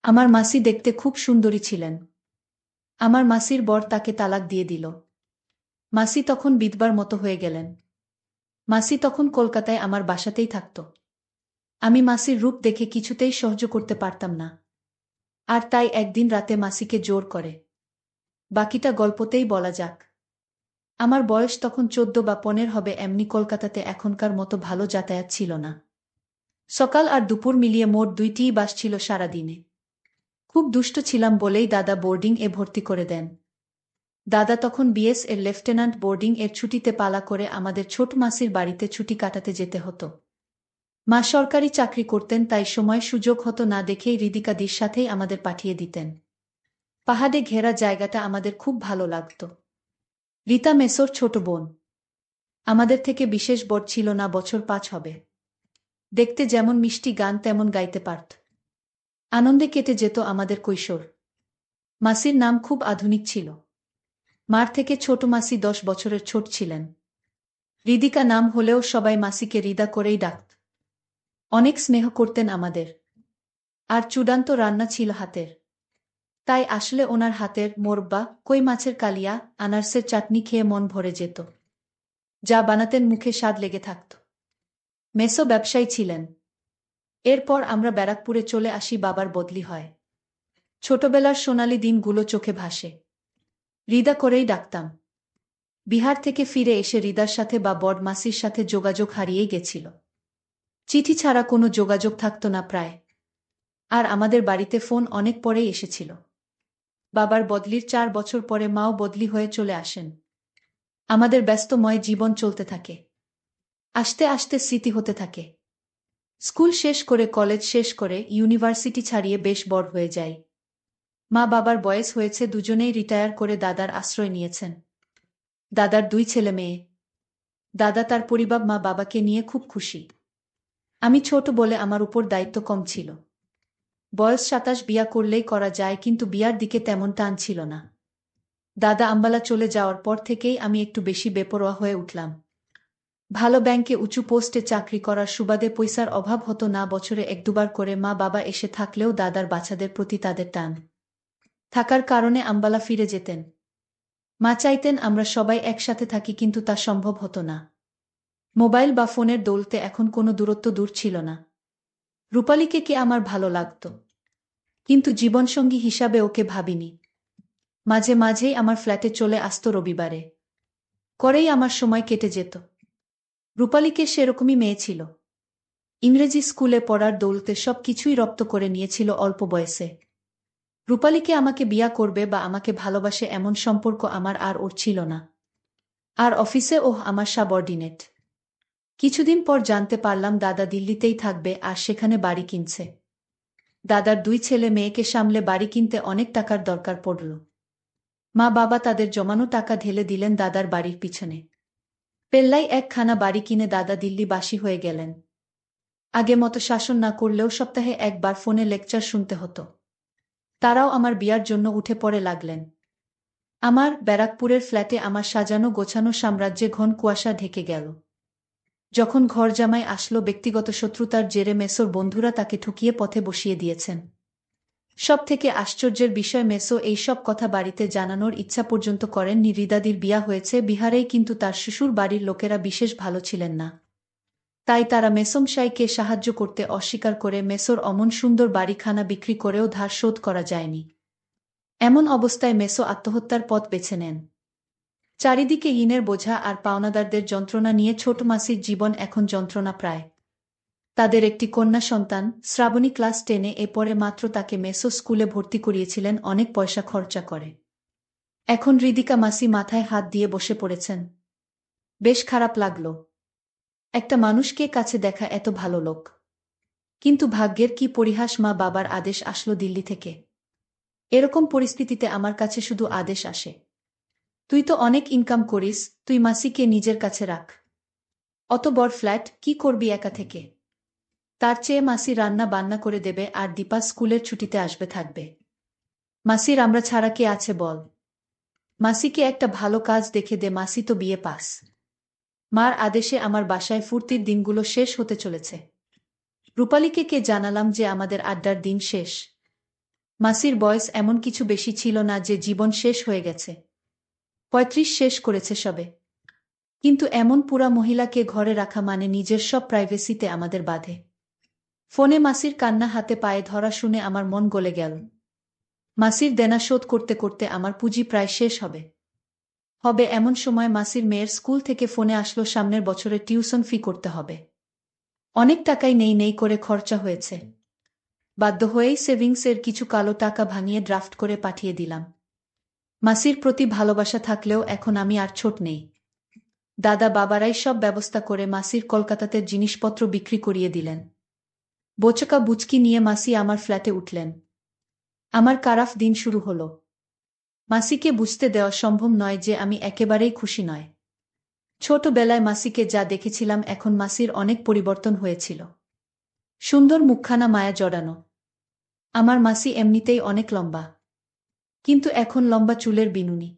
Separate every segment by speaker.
Speaker 1: আমার মাসি দেখতে খুব সুন্দরী ছিলেন। আমার মাসির বর তাকে তালাক দিয়ে দিল। মাসি তখন বিধবার মতো হয়ে গেলেন। মাসি তখন কলকাতায় আমার বাসাতেই থাকত। আমি মাসির রূপ দেখে কিছুতেই সহ্য করতে পারতাম না। আর তাই একদিন রাতে মাসিকে জোর করে। বাকিটা গল্পতেই বলা যাক। আমার বয়স তখন 14 বা 15 হবে। এমনি কলকাতাতে এখনকার মতো ভালো যাতায়াত ছিল না। সকাল আর দুপুর মিলিয়ে মোট 2টিই বাস ছিল সারাদিনে। খুব দুষ্ট ছিলাম বলেই দাদা বোর্ডিং এ ভর্তি করে দেন। দাদা তখন বিএস এর লেফটেন্যান্ট। বোর্ডিং এর ছুটিতে পালা করে আমাদের ছোট মাসির বাড়িতে ছুটি কাটাতে যেতে হতো। মা সরকারি চাকরি করতেন, তাই সময় সুযোগ হতো না দেখেই হৃদিকাদির সাথেই আমাদের পাঠিয়ে দিতেন। পাহাড়ে ঘেরা জায়গাটা আমাদের খুব ভালো লাগত। রীতা মেসোর ছোট বোন। আমাদের থেকে বিশেষ বড় ছিল না, বছর 5 হবে। দেখতে যেমন মিষ্টি, গান তেমন গাইতে পারত। আনন্দে কেটে যেত আমাদের কৈশোর। মাসির নাম খুব আধুনিক ছিল। মার থেকে ছোট মাসি 10 বছরের ছোট ছিলেন। হৃদিকা নাম হলেও সবাই মাসিকে হৃদা করেই ডাকত। অনেক স্নেহ করতেন আমাদের। আর চূড়ান্ত রান্না ছিল হাতের। তাই আসলে ওনার হাতের মোরব্বা, কই মাছের কালিয়া, আনারসের চাটনি খেয়ে মন ভরে যেত। যা বানাতেন মুখে স্বাদ লেগে থাকত। মেসো ব্যবসায়ী ছিলেন। এরপর আমরা ব্যারাকপুরে চলে আসি, বাবার বদলি হয়। ছোটবেলার সোনালি দিনগুলো চোখে ভাসে। হৃদা করেই ডাকতাম। বিহার থেকে ফিরে এসে হৃদার সাথে বা বড় মাসির সাথে যোগাযোগ হারিয়েই গেছিল। চিঠি ছাড়া কোনো যোগাযোগ থাকত না প্রায়। আর আমাদের বাড়িতে ফোন অনেক পরেই এসেছিল। বাবার বদলির 4 বছর পরে মাও বদলি হয়ে চলে আসেন। আমাদের ব্যস্তময় জীবন চলতে থাকে। আস্তে আস্তে স্মৃতি হতে থাকে। স্কুল শেষ করে, কলেজ শেষ করে, ইউনিভার্সিটি ছাড়িয়ে বেশ বড় হয়ে যাই। মা বাবার বয়স হয়েছে, দুজনেই রিটায়ার করে দাদার আশ্রয় নিয়েছেন। দাদার 2 ছেলে মেয়ে। দাদা তার পরিবার, মা বাবাকে নিয়ে খুব খুশি। আমি ছোট বলে আমার উপর দায়িত্ব কম ছিল। বয়স 27, বিয়া করলেই করা যায়, কিন্তু বিয়ার দিকে তেমন টান ছিল না। দাদা আম্বালা চলে যাওয়ার পর থেকেই আমি একটু বেশি বেপরোয়া হয়ে উঠলাম। ভালো ব্যাংকে উঁচু পোস্টে চাকরি করার সুবাদে পয়সার অভাব হতো না। বছরে 1-2 বার করে মা বাবা এসে থাকলেও দাদার বাচ্চাদের প্রতি তাদের টান থাকার কারণে আম্বালা ফিরে যেতেন। মা চাইতেন আমরা সবাই একসাথে থাকি, কিন্তু তা সম্ভব হতো না। মোবাইল বা ফোনের দৌলতে এখন কোনো দূরত্ব দূর ছিল না। রূপালীকে কে আমার ভালো লাগত, কিন্তু জীবনসঙ্গী হিসাবে ওকে ভাবিনি। মাঝে মাঝেই আমার ফ্ল্যাটে চলে আসতো রবিবারে। করেই আমার সময় কেটে যেত। রূপালীকে সেরকমই মেয়ে ছিল। ইংরেজি স্কুলে পড়ার দৌলতে সব কিছুই রপ্ত করে নিয়েছিল অল্প বয়সে। রূপালীকে আমাকে বিয়া করবে বা আমাকে ভালোবাসে এমন সম্পর্ক আমার আর ওর ছিল না। আর অফিসে ওহ আমার সাবঅর্ডিনেট। কিছুদিন পর জানতে পারলাম দাদা দিল্লিতেই থাকবে আর সেখানে বাড়ি কিনছে। দাদার 2 ছেলে মেয়েকে সামলে বাড়ি কিনতে অনেক টাকার দরকার পড়ল। মা বাবা তাদের জমানো টাকা ঢেলে দিলেন দাদার বাড়ির পিছনে। পেল্লাই একখানা বাড়ি কিনে দাদা দিল্লিবাসী হয়ে গেলেন। আগে মতো শাসন না করলেও সপ্তাহে একবার ফোনে লেকচার শুনতে হতো। তারাও আমার বিয়ার জন্য উঠে পড়ে লাগলেন। আমার ব্যারাকপুরের ফ্ল্যাটে আমার সাজানো গোছানো সাম্রাজ্যে ঘন কুয়াশা ঢেকে গেল। যখন ঘরজামাই আসলো, ব্যক্তিগত শত্রুতার জেরে মেসোর বন্ধুরা তাকে ঠকিয়ে পথে বসিয়ে দিয়েছেন। সব থেকে আশ্চর্যের বিষয়, মেসো এই সব কথা বাড়িতে জানানোর ইচ্ছা পর্যন্ত করেননি। হৃদাদির বিয়া হয়েছে বিহারেই, কিন্তু তার শ্বশুর বাড়ির লোকেরা বিশেষ ভালো ছিলেন না। তাই তারা মেসমশাইকে সাহায্য করতে অস্বীকার করে মেসোর অমন সুন্দর বাড়িখানা বিক্রি করেও ধার শোধ করা যায়নি। এমন অবস্থায় মেসো আত্মহত্যার পথ বেছে নেন। চারিদিকে ঋণের বোঝা আর পাওনাদারদের যন্ত্রণা নিয়ে ছোট মাসির জীবন এখন যন্ত্রণা প্রায়। তাদের একটি কন্যা সন্তান শ্রাবণী ক্লাস 10-এ, পরে মাত্র তাকে মেসো স্কুলে ভর্তি করিয়েছিলেন অনেক পয়সা খরচা করে। এখন হৃদিকা মাসি মাথায় হাত দিয়ে বসে পড়েছেন। বেশ খারাপ লাগলো। একটা মানুষকে কাছে দেখা এত ভালো লোক। কিন্তু ভাগ্যের কি পরিহাস, মা বাবার আদেশ আসলো দিল্লি থেকে। এরকম পরিস্থিতিতে আমার কাছে শুধু আদেশ আসে, তুই তো অনেক ইনকাম করিস, তুই মাসিকে নিজের কাছে রাখ। অত বড় ফ্ল্যাট কি করবি একা থেকে? তার চেয়ে মাসি রান্না বান্না করে দেবে আর দীপা স্কুলের ছুটিতে আসবে থাকবে। মাসির আমরা ছাড়া কে আছে বল? মাসিকে একটা ভালো কাজ দেখে দে, মাসি তো বিয়ে পাস। মার আদেশে আমার বাসায় ফুর্তির দিনগুলো শেষ হতে চলেছে। রূপালীকে কে জানালাম যে আমাদের আড্ডার দিন শেষ। মাসির বয়স এমন কিছু বেশি ছিল না যে জীবন শেষ হয়ে গেছে। ৩৫ শেষ করেছে সবে। কিন্তু এমন পুরা মহিলাকে ঘরে রাখা মানে নিজের সব প্রাইভেসিতে আমাদের বাধে। ফোনে মাসির কান্না হাতে পায়ে ধরা শুনে আমার মন গলে গেল। মাসির দেনা শোধ করতে করতে আমার পুঁজি প্রায় শেষ হবে। এমন সময় মাসির মেয়ের স্কুল থেকে ফোনে আসলো সামনের বছরে টিউশন ফি করতে হবে। অনেক টাকাই নেই নেই করে খরচা হয়েছে। বাধ্য হয়েই সেভিংসের কিছু কালো টাকা ভাঙিয়ে ড্রাফট করে পাঠিয়ে দিলাম। মাসির প্রতি ভালোবাসা থাকলেও এখন আমি আর ছোট নেই। দাদা বাবারাই সব ব্যবস্থা করে মাসির কলকাতাতে জিনিসপত্র বিক্রি করিয়ে দিলেন। বোচকা বুচকি নিয়ে মাসি আমার ফ্ল্যাটে উঠলেন। আমার কারাফ দিন শুরু হলো। মাসিকে বুঝতে দেওয়া সম্ভব নয় যে আমি একেবারেই খুশি নয়। ছোটবেলায় মাসিকে যা দেখেছিলাম এখন মাসির অনেক পরিবর্তন হয়েছিল। সুন্দর মুখখানা মায়া জড়ানো। আমার মাসি এমনিতেই অনেক লম্বা, কিন্তু এখন লম্বা চুলের বিনুনি।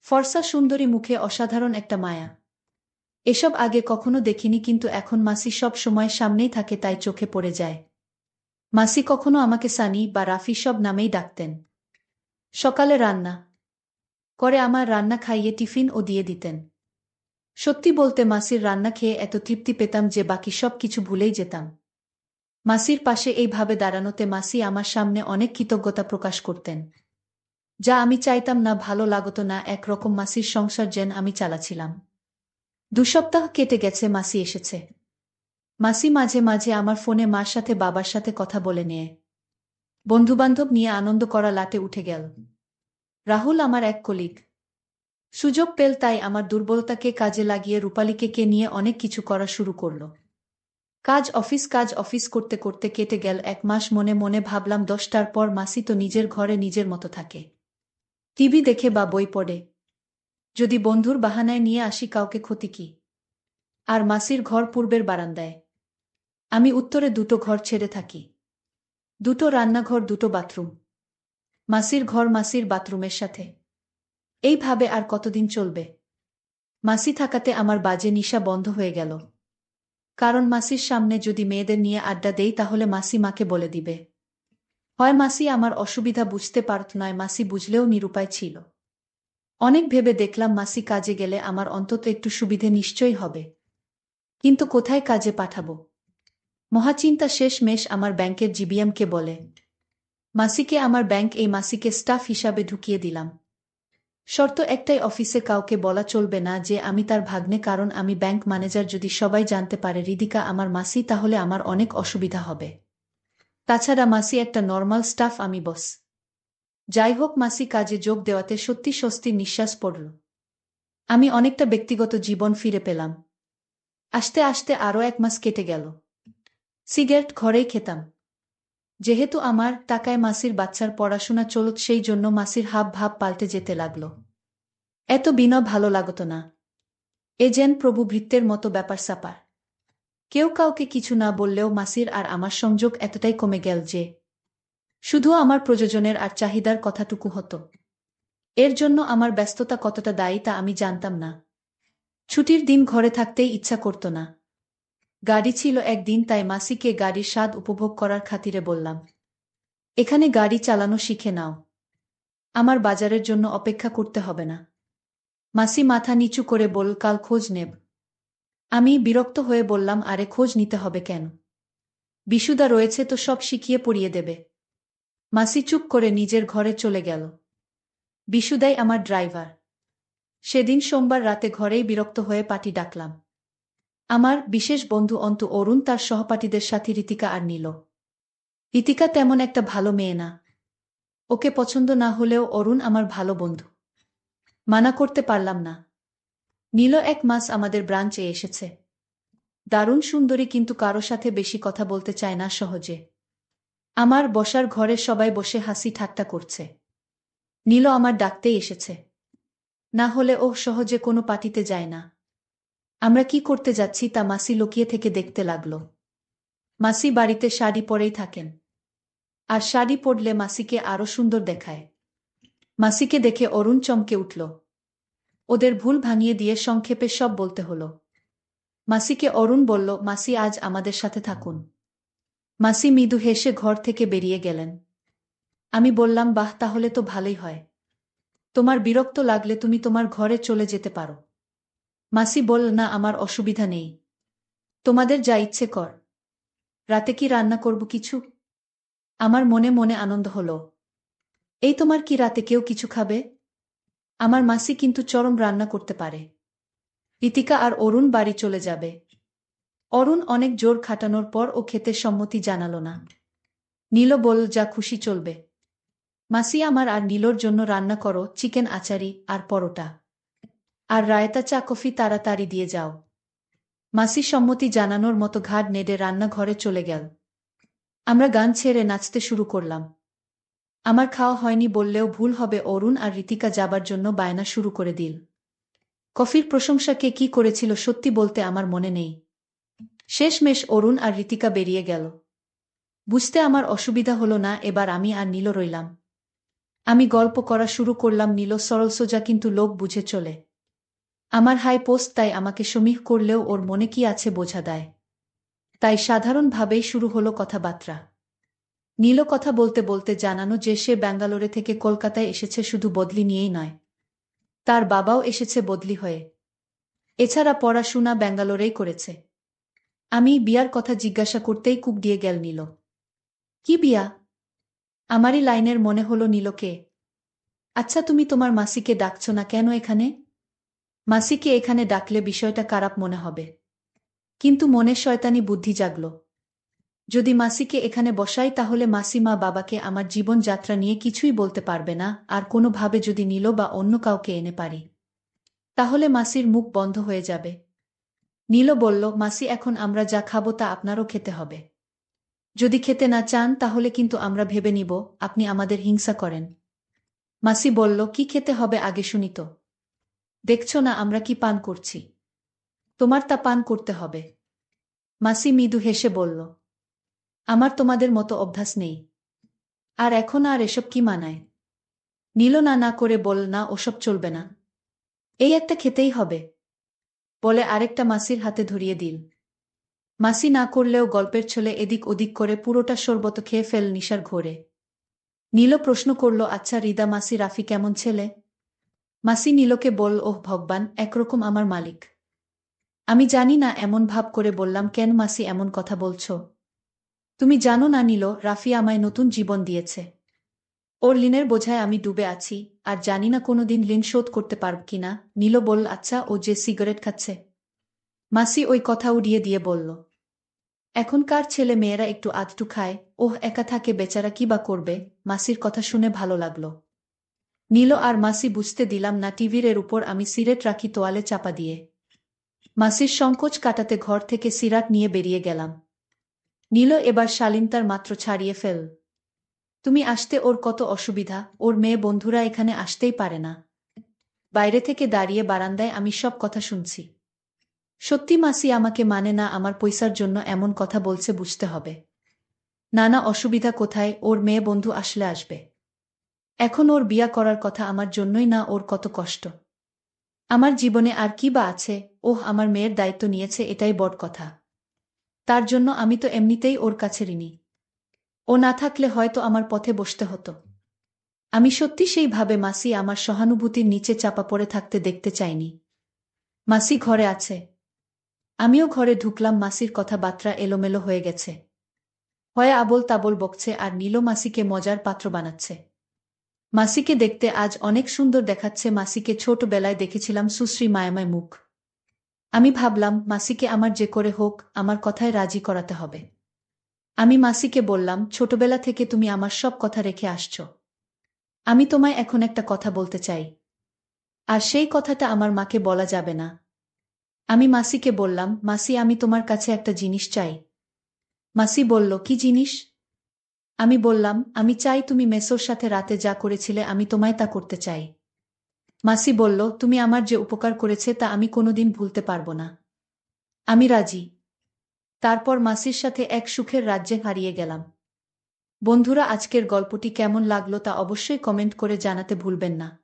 Speaker 1: ফর্সা সুন্দরী মুখে অসাধারণ একটা মায়া। এসব আগে কখনো দেখিনি, কিন্তু এখন মাসি সব সময় সামনেই থাকে, তাই চোখে পড়ে যায়। মাসি কখনো আমাকে সানি বা রাফি সব নামেই ডাকতেন। সকালে রান্না করে আমার রান্না খাইয়ে টিফিন ও দিয়ে দিতেন। সত্যি বলতে মাসির রান্না খেয়ে এত তৃপ্তি পেতাম যে বাকি সব কিছু ভুলেই যেতাম। মাসির পাশে এইভাবে দাঁড়ানোতে মাসি আমার সামনে অনেক কৃতজ্ঞতা প্রকাশ করতেন, যা আমি চাইতাম না, ভালো লাগতো না। একরকম মাসির সংসার যেন আমি চালাছিলাম। ২ সপ্তাহ কেটে গেছে, মাসি এসেছে। মাসি মাঝে মাঝে আমার ফোনে মার সাথে বাবার সাথে কথা বলে নিয়ে বন্ধুবান্ধব নিয়ে আনন্দ করা লাটে উঠে গেল। রাহুল আমার এক কলিগ সুযোগ পেল, তাই আমার দুর্বলতাকে কাজে লাগিয়ে রূপালীকে নিয়ে অনেক কিছু করা শুরু করল। কাজ অফিস করতে করতে কেটে গেল ১ মাস। মনে মনে ভাবলাম ১০টার পর মাসি তো নিজের ঘরে নিজের মতো থাকে, টিভি দেখে বা বই পড়ে। যদি বন্ধুর বাহানায় নিয়ে আসি কাউকে, ক্ষতি কি? আর মাসির ঘর পূর্বের বারান্দায়, আমি উত্তরে ২টো ঘর ছেড়ে থাকি। ২টো রান্নাঘর, ২টো বাথরুম। মাসির ঘর মাসির বাথরুমের সাথে। এইভাবে আর কতদিন চলবে? মাসি থাকাতে আমার বাজে নিশা বন্ধ হয়ে গেল। কারণ মাসির সামনে যদি মেয়েদের নিয়ে আড্ডা দেই তাহলে মাসি মাকে বলে দিবে। হয় মাসি আমার অসুবিধা বুঝতে পারত, নয় মাসি বুঝলেও নিরুপায় ছিল। অনেক ভেবে দেখলাম মাসি কাজে গেলে আমার অন্তত একটু সুবিধে নিশ্চয়ই হবে, কিন্তু কোথায় কাজে পাঠাবো? মহাচিন্তা শেষমেশ আমার ব্যাংকের জিবিএমকে বলে মাসিকে আমার ব্যাংক এই মাসিকে স্টাফ হিসাবে ঢুকিয়ে দিলাম। শর্ত একটাই, অফিসে কাউকে বলা চলবে না যে আমি তার ভাগ্নে, কারণ আমি ব্যাংক ম্যানেজার। যদি সবাই জানতে পারে হৃদিকা আমার মাসি, তাহলে আমার অনেক অসুবিধা হবে। তাছাড়া মাসি একটা নর্মাল স্টাফ, আমি বস। যাই হোক, মাসি কাজে যোগ দেওয়াতে সত্যি স্বস্তির নিঃশ্বাস পড়ল। আমি অনেকটা ব্যক্তিগত জীবন ফিরে পেলাম। আস্তে আস্তে আরও ১ মাস কেটে গেল। সিগারেট ঘরেই খেতাম। যেহেতু আমার টাকায় মাসির বাচ্চার পড়াশোনা চলত, সেই জন্য মাসির হাব ভাব পাল্টে যেতে লাগল। এত বিনয় ভালো লাগতো না। এ যেন প্রভু ভৃত্যের মতো ব্যাপার স্যাপার। কেউ কাউকে কিছু না বললেও মাসির আর আমার সংযোগ এতটাই কমে গেল যে শুধু আমার প্রয়োজনের আর চাহিদার কথাটুকু হতো। এর জন্য আমার ব্যস্ততা কতটা দায়ী তা আমি জানতাম না। ছুটির দিন ঘরে থাকতেই ইচ্ছা করত না। গাড়ি ছিল একদিন, তাই মাসিকে গাড়ির স্বাদ উপভোগ করার খাতিরে বললাম, এখানে গাড়ি চালানো শিখে নাও, আমার বাজারের জন্য অপেক্ষা করতে হবে না। মাসি মাথা নিচু করে বলল, কাল খোঁজ নেব। আমি বিরক্ত হয়ে বললাম, আরে খোঁজ নিতে হবে কেন? বিশুদা রয়েছে তো, সব শিখিয়ে পড়িয়ে দেবে। মাসি চুপ করে নিজের ঘরে চলে গেল। বিশুদাই আমার ড্রাইভার। সেদিন সোমবার রাতে ঘরেই বিরক্ত হয়ে পার্টি ডাকলাম। আমার বিশেষ বন্ধু অন্তু, অরুণ তার সহপাঠীদের সাথে, ঋতিকা আর নীল। ঋতিকা তেমন একটা ভালো মেয়ে না। ওকে পছন্দ না হলেও অরুণ আমার ভালো বন্ধু। মানা করতে পারলাম না। নীল ১ মাস আমাদের ব্রাঞ্চে এসেছে। দারুণ সুন্দরী, কিন্তু কারো সাথে বেশি কথা বলতে চায় না সহজে। আমার বসার ঘরে সবাই বসে হাসি ঠাট্টা করছে। নীল আমার ডাকতেই এসেছে। না হলে ও সহজে কোনো পার্টিতে যায় না। আমরা কি করতে যাচ্ছি তা মাসি লুকিয়ে থেকে দেখতে লাগল। মাসি বাড়িতে শাড়ি পরেই থাকেন, আর শাড়ি পরলে মাসিকে আরো সুন্দর দেখায়। মাসিকে দেখে অরুণ চমকে উঠল। ওদের ভুল ভাঙিয়ে দিয়ে সংক্ষেপে সব বলতে হলো। মাসিকে অরুণ বলল, মাসি আজ আমাদের সাথে থাকুন। মাসি মৃদু হেসে ঘর থেকে বেরিয়ে গেলেন। আমি বললাম, বাহ, তাহলে তো ভালোই হয়। তোমার বিরক্ত লাগলে তুমি তোমার ঘরে চলে যেতে পারো। মাসি বলল, না, আমার অসুবিধা নেই। তোমাদের যা ইচ্ছে কর। রাতে কি রান্না করব কিছু? আমার মনে মনে আনন্দ হলো। এই, তোমার কি রাতে কেউ কিছু খাবে? আমার মাসি কিন্তু চরম রান্না করতে পারে। ঋতিকা আর অরুণ বাড়ি চলে যাবে। অরুণ অনেক জোর খাটানোর পর ও খেতে সম্মতি জানালো না। নীল বলল, যা খুশি চলবে। মাসি, আমার আর নীলর জন্য রান্না করো চিকেন আচারি আর পরোটা। আর রায়তা, চা কফি তাড়াতাড়ি দিয়ে যাও। মাসি সম্মতি জানানোর মতো ঘাড় নেড়ে রান্নাঘরে চলে গেল। আমরা গান ছেড়ে নাচতে শুরু করলাম। আমার খাওয়া হয়নি বললেও ভুল হবে, অরুণ আর ঋতিকা যাবার জন্য বায়না শুরু করে দিল। কফির প্রশংসা কে কি করেছিল সত্যি বলতে আমার মনে নেই। শেষমেশ অরুণ আর ঋতিকা বেরিয়ে গেল। বুঝতে আমার অসুবিধা হলো না, এবার আমি আর নীল রইলাম। আমি গল্প করা শুরু করলাম, নীল সরল সোজা কিন্তু লোক বুঝে চলে। আমার হাই পোস্ট, তাই আমাকে সমীহ করলেও ওর মনে কি আছে বোঝা দেয়। তাই সাধারণভাবেই শুরু হলো কথাবার্তা। নীল কথা বলতে বলতে জানানো যে সে ব্যাঙ্গালোরে থেকে কলকাতায় এসেছে শুধু বদলি নিয়েই নয়, তার বাবাও এসেছে বদলি হয়ে। এছাড়া পড়াশোনা ব্যাঙ্গালোরেই করেছে। আমি বিয়ার কথা জিজ্ঞাসা করতেই কূপ দিয়ে গেল নীল। কি বিয়া? আমারই লাইনের মনে হলো নীলকে। আচ্ছা, তুমি তোমার মাসিকে ডাকছ না কেন এখানে? মাসিকে এখানে ডাকলে বিষয়টা খারাপ মনে হবে। কিন্তু মনে শয়তানি বুদ্ধি জাগল। যদি মাসিকে এখানে বসাই তাহলে মাসি মা বাবাকে আমার জীবনযাত্রা নিয়ে কিছুই বলতে পারবে না, আর কোনোভাবে যদি নীল বা অন্য কাউকে এনে পারি তাহলে মাসির মুখ বন্ধ হয়ে যাবে। নীল বলল, মাসি, এখন আমরা যা খাবো তা আপনারও খেতে হবে। যদি খেতে না চান তাহলে কিন্তু আমরা ভেবে নিব আপনি আমাদের হিংসা করেন। মাসি বলল, কি খেতে হবে আগে শুনি তো। দেখছ না আমরা কি পান করছি? তোমার তা পান করতে হবে। মাসি মৃদু হেসে বলল, আমার তোমাদের মতো অভ্যাস নেই। আর এখন আর এসব কি মানায়? নীল না না করে বল, না, ওসব চলবে না। এই একটা খেতেই হবে বলে আরেকটা মাসির হাতে ধরিয়ে দিল। মাসি না করলেও গল্পের ছলে এদিক ওদিক করে পুরোটা শরবত খেয়ে ফেল নিশার ঘোরে। নীল প্রশ্ন করল, আচ্ছা রিদা মাসি, রাফি কেমন ছেলে? মাসি নীলকে বল, ওহ ভগবান, একরকম আমার মালিক। আমি জানি না, এমন ভাব করে বললাম, কেন মাসি এমন কথা বলছো? তুমি জানো না নীল, রাফি আমায় নতুন জীবন দিয়েছে। ওর ঋণের বোঝায় আমি ডুবে আছি, আর জানি না কোনোদিন ঋণ শোধ করতে পারব কিনা। নীল বলল, আচ্ছা, ও যে সিগারেট খাচ্ছে? মাসি ওই কথা উড়িয়ে দিয়ে বলল, এখনকার ছেলে মেয়েরা একটু আধটু খায়, ওহ একা থাকে বেচারা, কি বা করবে। মাসির কথা শুনে ভালো লাগলো। নীল আর মাসি বুঝতে দিলাম না টিভির এর উপর আমি সিগারেট রাখি তোয়ালে চাপা দিয়ে। মাসির সংকোচ কাটাতে ঘর থেকে সিগারেট নিয়ে বেরিয়ে গেলাম। নীল এবার শালীনতার মাত্র ছাড়িয়ে ফেল। তুমি আসতে ওর কত অসুবিধা, ওর মেয়ে বন্ধুরা এখানে আসতেই পারে না। বাইরে থেকে দাঁড়িয়ে বারান্দায় আমি সব কথা শুনছি। সত্যি মাসি আমাকে মানে না, আমার পয়সার জন্য এমন কথা বলছে বুঝতে হবে। নানা অসুবিধা কোথায়, ওর মেয়ে বন্ধু আসলে আসবে। এখন ওর বিয়া করার কথা আমার জন্যই না, ওর কত কষ্ট। আমার জীবনে আর কি বা আছে? ওহ, আমার মেয়ের দায়িত্ব নিয়েছে, এটাই বড় কথা। তার জন্য আমি তো এমনিতেই ওর কাছে ঋণী। ও না থাকলে হয়তো আমার পথে বসতে হতো। আমি সত্যি সেইভাবে মাসি আমার সহানুভূতির নিচে চাপা পড়ে থাকতে দেখতে চাইনি। মাসি ঘরে আছে। আমিও ঘরে ঢুকলাম। মাসির কথাবার্তা এলোমেলো হয়ে গেছে। হয় আবোল তাবোল বকছে আর নীল মাসিকে মজার পাত্র বানাচ্ছে। মাসিকে দেখতে আজ অনেক সুন্দর দেখাচ্ছে। মাসিকে ছোটবেলায় দেখেছিলাম সুশ্রী মায়াময় মুখ। আমি ভাবলাম, মাসিকে আমার যে করে হোক আমার কথায় রাজি করাতে হবে। আমি মাসিকে বললাম, ছোটবেলা থেকে তুমি আমার সব কথা রেখে আসছো। আমি তোমায় এখন একটা কথা বলতে চাই। আর সেই কথাটা আমার মাকে বলা যাবে না। আমি মাসিকে বললাম, মাসি, আমি তোমার কাছে একটা জিনিস চাই। মাসি বলল, কি জিনিস? আমি বললাম, আমি চাই তুমি মেসোর সাথে রাতে যা করেছিলে আমি তোমায় তা করতে চাই। মাসি বলল, তুমি আমার যে উপকার করেছে তা আমি কোনোদিন ভুলতে পারবো না। আমি রাজি। তারপর মাসির সাথে এক সুখের রাজ্যে হারিয়ে গেলাম। বন্ধুরা, আজকের গল্পটি কেমন লাগলো তা অবশ্যই কমেন্ট করে জানাতে ভুলবেন না।